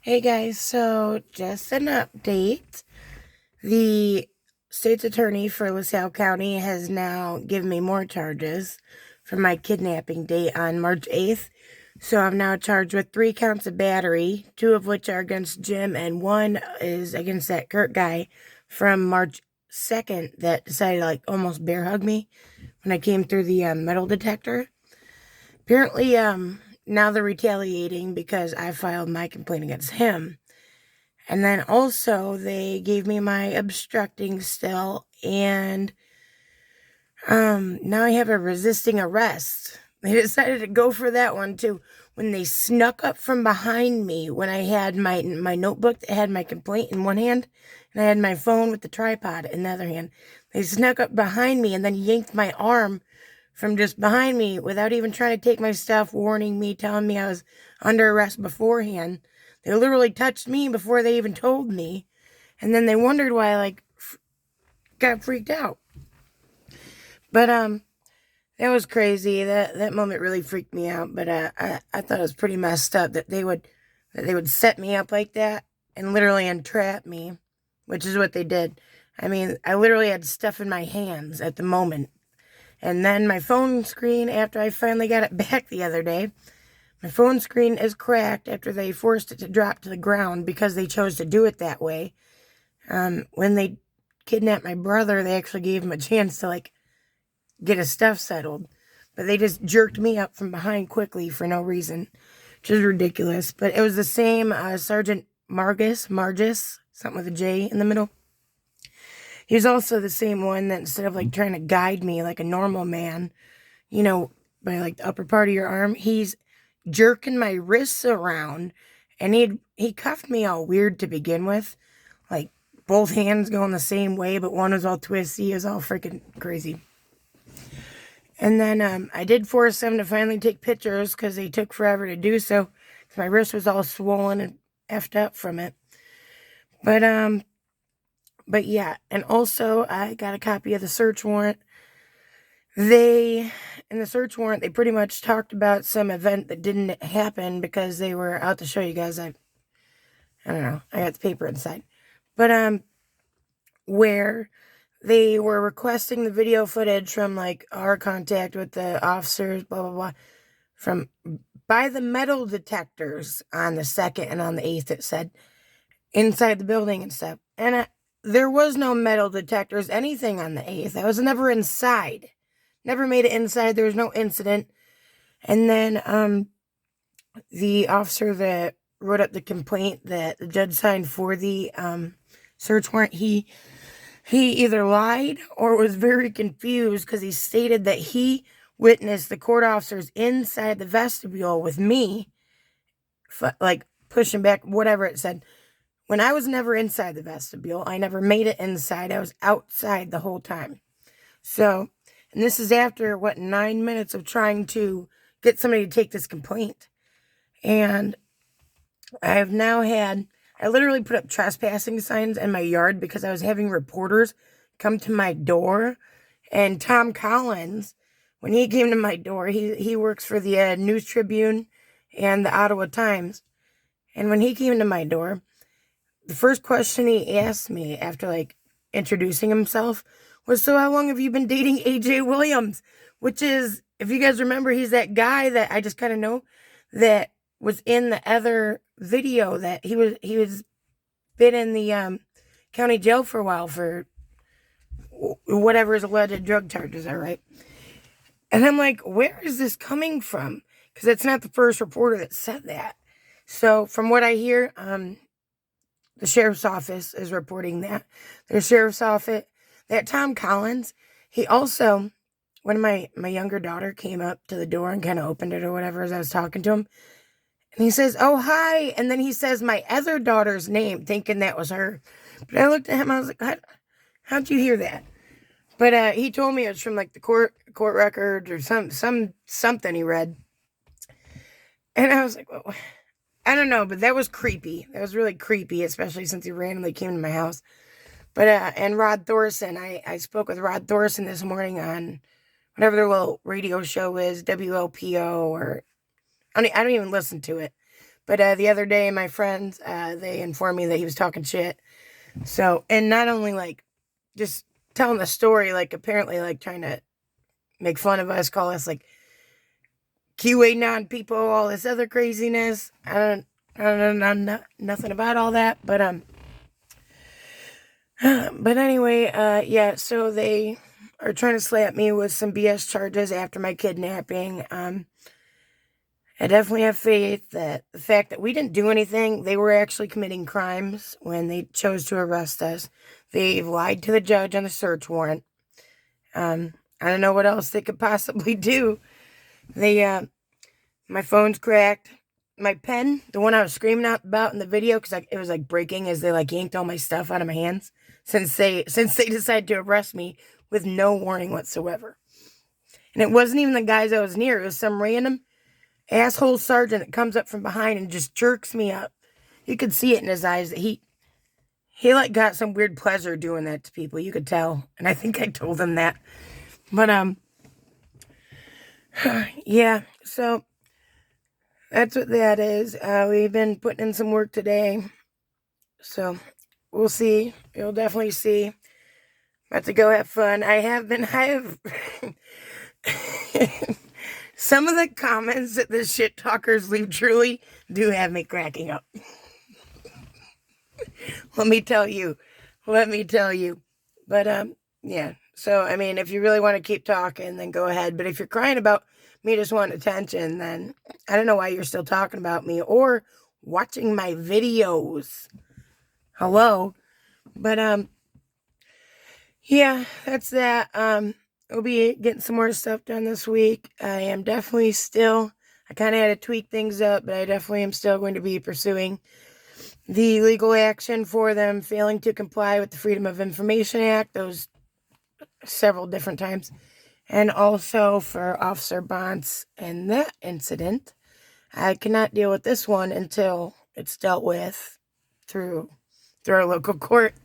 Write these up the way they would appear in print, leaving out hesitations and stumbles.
Hey guys, so just an update. The state's attorney for Lasalle County has now given me more charges for my kidnapping date on March 8th. So I'm now charged with 3 counts of battery, 2 of which are against Jim, and 1 is against that Kurt guy from March 2nd that decided to almost bear hug me when I came through the metal detector. Apparently, now they're retaliating because I filed my complaint against him. And then also they gave me my obstructing still, and now I have a resisting arrest. They decided to go for that one too. When they snuck up from behind me when I had my notebook that had my complaint in one hand and I had my phone with the tripod in the other hand. They snuck up behind me and then yanked my arm from just behind me without even trying to take my stuff, warning me, telling me I was under arrest beforehand. They literally touched me before they even told me. And then they wondered why I got freaked out. But that was crazy. That moment really freaked me out. But I thought it was pretty messed up that they would set me up like that and literally entrap me, which is what they did. I mean, I literally had stuff in my hands at the moment. And then my phone screen, after I finally got it back the other day, my phone screen is cracked after they forced it to drop to the ground because they chose to do it that way. When they kidnapped my brother, they actually gave him a chance to get his stuff settled. But they just jerked me up from behind quickly for no reason, which is ridiculous. But it was the same Sergeant Margis, something with a J in the middle. He was also the same one that instead of trying to guide me like a normal man, by the upper part of your arm, he's jerking my wrists around, and he cuffed me all weird to begin with, like both hands going the same way, but one was all twisty. It was all freaking crazy. And then I did force them to finally take pictures because they took forever to do so. My wrist was all swollen and effed up from it. But yeah, and also I got a copy of the search warrant. In the search warrant, they pretty much talked about some event that didn't happen because they were out to show you guys. I don't know. I got the paper inside. But where they were requesting the video footage from our contact with the officers, blah blah blah, from by the metal detectors on the 2nd and on the 8th. It said inside the building and stuff. And there was no metal detectors, anything on the 8th. I was never inside. Never made it inside. There was no incident. And then the officer that wrote up the complaint that the judge signed for the search warrant, he either lied or was very confused because he stated that he witnessed the court officers inside the vestibule with me, pushing back, whatever it said. When I was never inside the vestibule, I never made it inside. I was outside the whole time. So, and this is after, 9 minutes of trying to get somebody to take this complaint. And I literally put up trespassing signs in my yard because I was having reporters come to my door. And Tom Collins, when he came to my door, he works for the News Tribune and the Ottawa Times. And when he came to my door, the first question he asked me after introducing himself was, "So how long have you been dating AJ Williams?" Which is, if you guys remember, he's that guy that I just kind of know that was in the other video that he was been in the county jail for a while for whatever his alleged drug charges are, right? And I'm like, where is this coming from? Because it's not the first reporter that said that. So from what I hear, the sheriff's office is reporting that. The sheriff's office, that Tom Collins, he also, when my younger daughter came up to the door and kind of opened it or whatever as I was talking to him, and he says, "Oh, hi." And then he says my other daughter's name, thinking that was her. But I looked at him, I was like, how'd you hear that? But he told me it was from the court records or something he read. And I was like, well, I don't know, but that was creepy. That was really creepy, especially since he randomly came to my house. But and Rod Thorson, I spoke with Rod Thorson this morning on whatever their little radio show is, WLPO, or I don't even listen to it. But the other day, my friends, they informed me that he was talking shit. So, and not only like just telling the story, like apparently like trying to make fun of us, call us like QA people, all this other craziness. I don't know nothing about all that, but anyway, yeah. So they are trying to slap me with some BS charges after my kidnapping. I definitely have faith that the fact that we didn't do anything, they were actually committing crimes when they chose to arrest us. They've lied to the judge on the search warrant. I don't know what else they could possibly do. They, my phone's cracked. My pen, the one I was screaming out about in the video, because it was like breaking as they like yanked all my stuff out of my hands. Since they decided to arrest me with no warning whatsoever. And it wasn't even the guys I was near. It was some random asshole sergeant that comes up from behind and just jerks me up. You could see it in his eyes that he like got some weird pleasure doing that to people. You could tell. And I think I told him that. But yeah, so that's what that is. We've been putting in some work today. So we'll see. You'll definitely see. About to go have fun. I have some of the comments that the shit talkers leave truly do have me cracking up. Let me tell you. But, yeah. So, I mean, if you really want to keep talking, then go ahead. But if you're crying about me just wanting attention, then I don't know why you're still talking about me or watching my videos. Hello. But, yeah, that's that. We'll be getting some more stuff done this week. I am definitely still, I kind of had to tweak things up, but I definitely am still going to be pursuing the legal action for them failing to comply with the Freedom of Information Act, those several different times, and also for Officer Bonds and that incident. I cannot deal with this one until it's dealt with through our local court.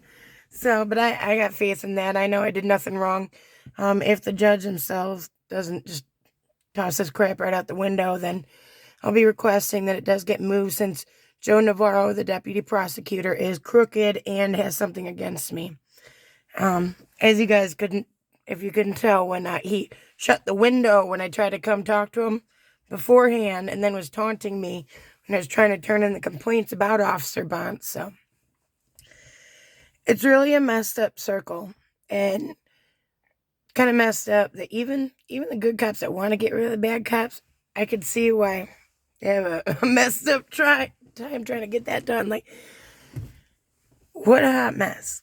So, but I got faith in that. I know I did nothing wrong. If the judge himself doesn't just toss this crap right out the window, then I'll be requesting that it does get moved since Joe Navarro, the deputy prosecutor, is crooked and has something against me. As you guys if you couldn't tell, when he shut the window when I tried to come talk to him beforehand and then was taunting me when I was trying to turn in the complaints about Officer Bonds. So it's really a messed up circle, and kind of messed up that even the good cops that want to get rid of the bad cops, I could see why they have a messed up time trying to get that done. Like, what a hot mess.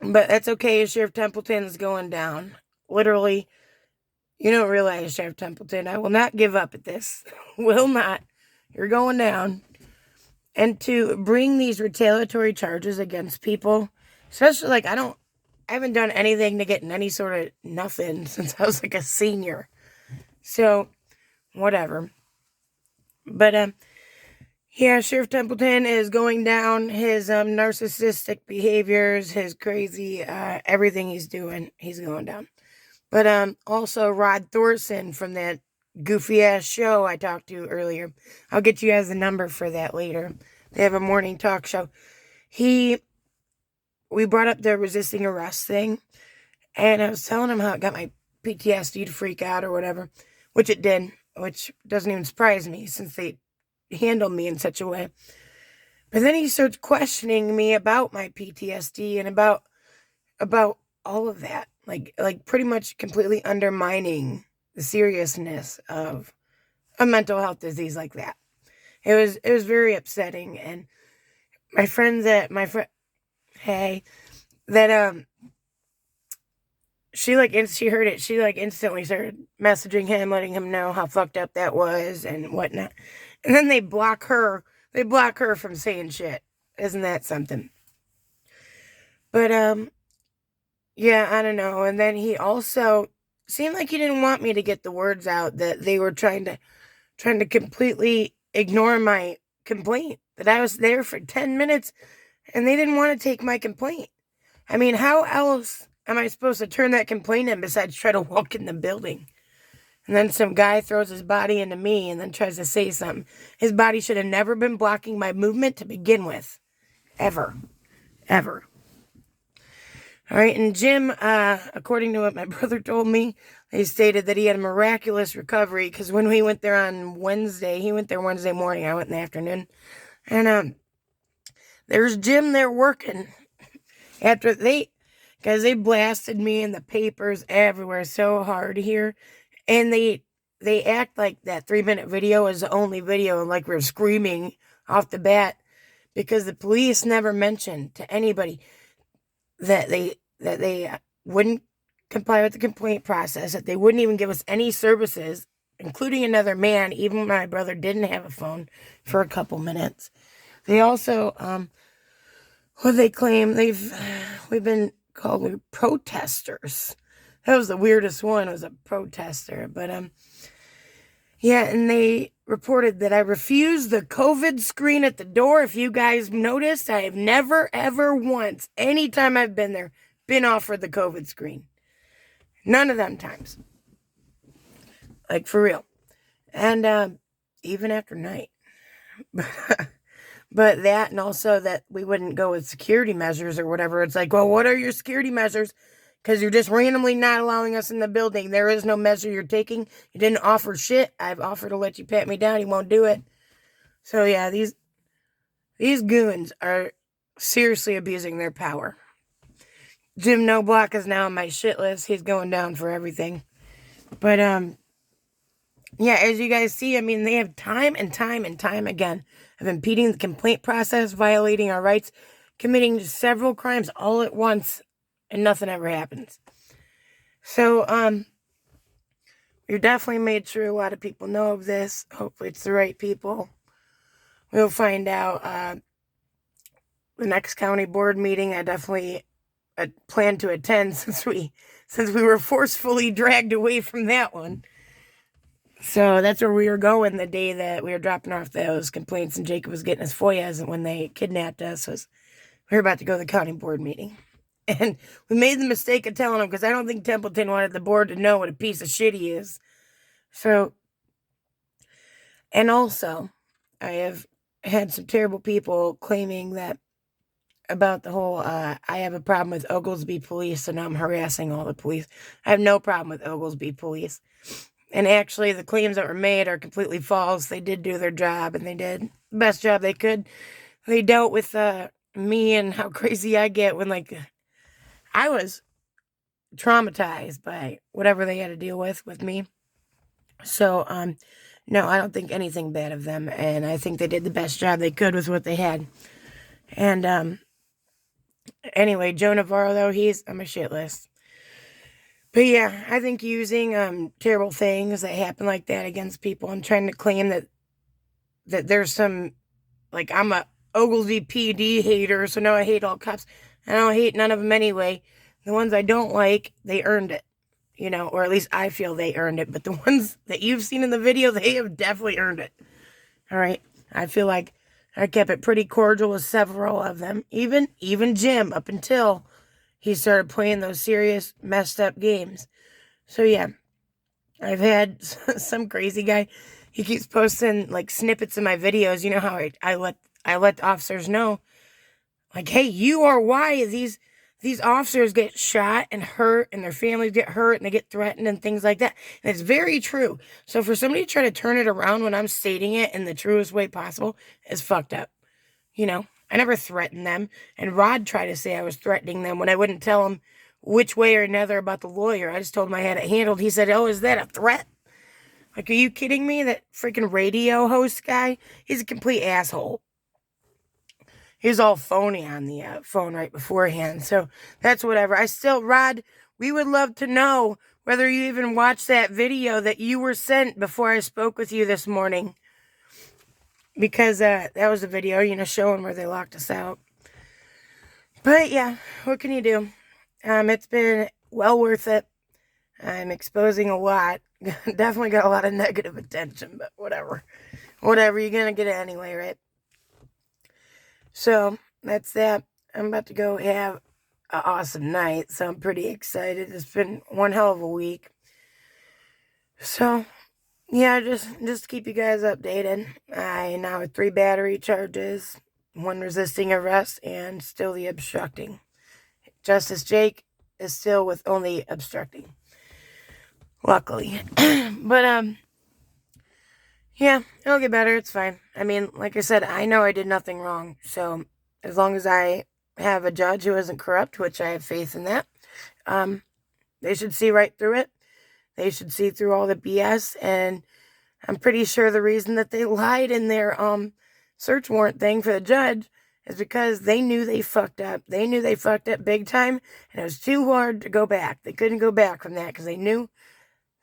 But that's okay. Sheriff Templeton is going down. Literally, you don't realize, Sheriff Templeton, I will not give up at this. Will not. You're going down. And to bring these retaliatory charges against people, especially like I haven't done anything to get in any sort of nothing since I was like a senior. So, whatever. But, yeah, Sheriff Templeton is going down. His narcissistic behaviors, his crazy, everything he's doing, he's going down. But also Rod Thorson from that goofy-ass show I talked to earlier. I'll get you guys the number for that later. They have a morning talk show. We brought up the resisting arrest thing, and I was telling him how it got my PTSD to freak out or whatever, which it did, which doesn't even surprise me since they handled me in such a way. But then he starts questioning me about my PTSD and about all of that, like pretty much completely undermining the seriousness of a mental health disease like that. It was very upsetting, and my friend she heard it. She like instantly started messaging him, letting him know how fucked up that was and whatnot. And then they block her. They block her from saying shit. Isn't that something? But yeah, I don't know. And then he also seemed like he didn't want me to get the words out that they were trying to completely ignore my complaint. That I was there for 10 minutes and they didn't want to take my complaint. I mean, how else am I supposed to turn that complaint in besides try to walk in the building? And then some guy throws his body into me and then tries to say something. His body should have never been blocking my movement to begin with. Ever. Ever. All right, and Jim, according to what my brother told me, he stated that he had a miraculous recovery because when we went there on Wednesday, he went there Wednesday morning, I went in the afternoon, and there's Jim there working after because they blasted me in the papers everywhere so hard here, and they act like that 3-minute video is the only video, like we're screaming off the bat, because the police never mentioned to anybody that they wouldn't comply with the complaint process, that they wouldn't even give us any services, including another man, even when my brother didn't have a phone for a couple minutes. They also, what they claim, we've been called protesters. That was the weirdest one, was a protester, but, yeah, and they reported that I refused the COVID screen at the door. If you guys noticed, I have never, ever once, anytime I've been there, been offered the COVID screen. None of them times. Like, for real. And even after night. But that, and also that we wouldn't go with security measures or whatever. It's like, well, what are your security measures? Because you're just randomly not allowing us in the building. There is no measure you're taking. You didn't offer shit. I've offered to let you pat me down. You won't do it. So yeah, these goons are seriously abusing their power. Jim Noblock is now on my shit list. He's going down for everything. But yeah, as you guys see, I mean, they have time and time and time again of impeding the complaint process, violating our rights, committing several crimes all at once, and nothing ever happens. So, we're definitely made sure a lot of people know of this. Hopefully it's the right people. We'll find out, the next county board meeting. I definitely plan to attend since we were forcefully dragged away from that one. So that's where we were going the day that we were dropping off those complaints and Jacob was getting his FOIAs, and when they kidnapped us, we were about to go to the county board meeting. And we made the mistake of telling him, because I don't think Templeton wanted the board to know what a piece of shit he is. So, and also, I have had some terrible people claiming that about the whole, I have a problem with Oglesby police, so now I'm harassing all the police. I have no problem with Oglesby police. And actually, the claims that were made are completely false. They did do their job, and they did the best job they could. They dealt with me and how crazy I get when, like, I was traumatized by whatever they had to deal with me. So, no, I don't think anything bad of them, and I think they did the best job they could with what they had. And, anyway, Joe Navarro, though, he's on my shit list. But yeah, I think using, terrible things that happen like that against people and trying to claim that there's some, like, I'm a Oglesby PD hater, so now I hate all cops. I don't hate none of them anyway. The ones I don't like, they earned it. You know, or at least I feel they earned it. But the ones that you've seen in the video, they have definitely earned it. All right? I feel like I kept it pretty cordial with several of them. Even Jim, up until he started playing those serious, messed up games. So yeah, I've had some crazy guy. He keeps posting, like, snippets of my videos. You know how I let the officers know, like, hey, you are why these officers get shot and hurt and their families get hurt and they get threatened and things like that. And it's very true. So for somebody to try to turn it around when I'm stating it in the truest way possible is fucked up. You know, I never threatened them. And Rod tried to say I was threatening them when I wouldn't tell him which way or another about the lawyer. I just told him I had it handled. He said, oh, is that a threat? Like, are you kidding me? That freaking radio host guy, he's a complete asshole. He was all phony on the phone right beforehand. So that's whatever. Rod, we would love to know whether you even watched that video that you were sent before I spoke with you this morning. Because that was a video, you know, showing where they locked us out. But yeah, what can you do? It's been well worth it. I'm exposing a lot. Definitely got a lot of negative attention, but whatever. Whatever, you're going to get it anyway, right? So, that's that. I'm about to go have an awesome night, so I'm pretty excited. It's been one hell of a week. So, yeah, just to keep you guys updated. I now have 3 battery charges, 1 resisting arrest, and still the obstructing. Justice Jake is still with only obstructing. Luckily. But, yeah, it'll get better. It's fine. I mean, like I said, I know I did nothing wrong. So, as long as I have a judge who isn't corrupt, which I have faith in that, they should see right through it. They should see through all the BS. And I'm pretty sure the reason that they lied in their search warrant thing for the judge is because they knew they fucked up. They knew they fucked up big time, and it was too hard to go back. They couldn't go back from that because they knew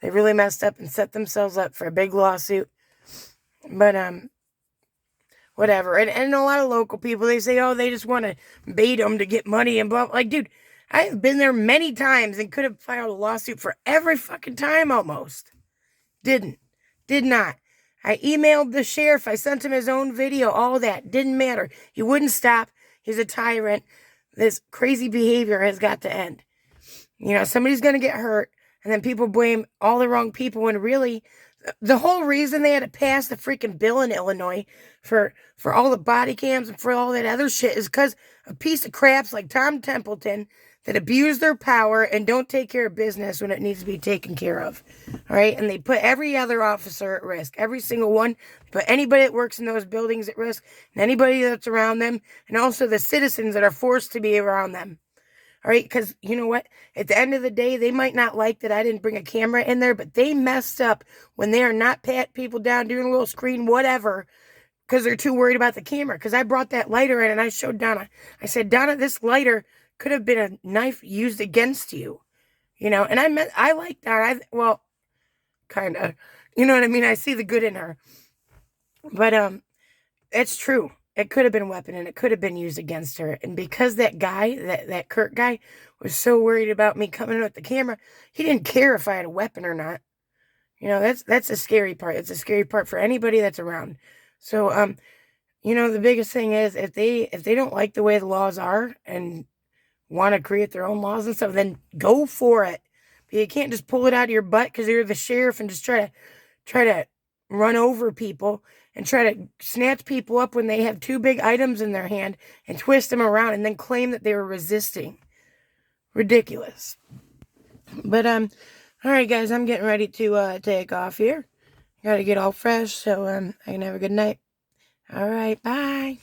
they really messed up and set themselves up for a big lawsuit. But whatever. And a lot of local people, they say, oh, they just want to bait them to get money and blah. Like, dude, I've been there many times and could have filed a lawsuit for every fucking time almost. Didn't. Did not. I emailed the sheriff. I sent him his own video. All that. Didn't matter. He wouldn't stop. He's a tyrant. This crazy behavior has got to end. You know, somebody's going to get hurt, and then people blame all the wrong people when really the whole reason they had to pass the freaking bill in Illinois for all the body cams and for all that other shit is because a piece of craps like Tom Templeton that abuse their power and don't take care of business when it needs to be taken care of. All right. And they put every other officer at risk, every single one. They put anybody that works in those buildings at risk and anybody that's around them, and also the citizens that are forced to be around them. All right, because you know what? At the end of the day, they might not like that I didn't bring a camera in there, but they messed up when they are not patting people down, doing a little screen, whatever, because they're too worried about the camera. Because I brought that lighter in and I showed Donna. I said, Donna, this lighter could have been a knife used against you. You know, and I like that. Well, kind of. You know what I mean? I see the good in her. But, it's true. It could have been a weapon and it could have been used against her. And because that guy, that Kurt guy, was so worried about me coming in with the camera, he didn't care if I had a weapon or not. You know, that's a scary part. It's a scary part for anybody that's around. So, you know, the biggest thing is if they don't like the way the laws are and want to create their own laws and stuff, then go for it. But you can't just pull it out of your butt because you're the sheriff and just try to run over people and try to snatch people up when they have 2 big items in their hand and twist them around and then claim that they were resisting. Ridiculous. But all right, guys, I'm getting ready to take off here. Gotta get all fresh so I can have a good night. All right, bye.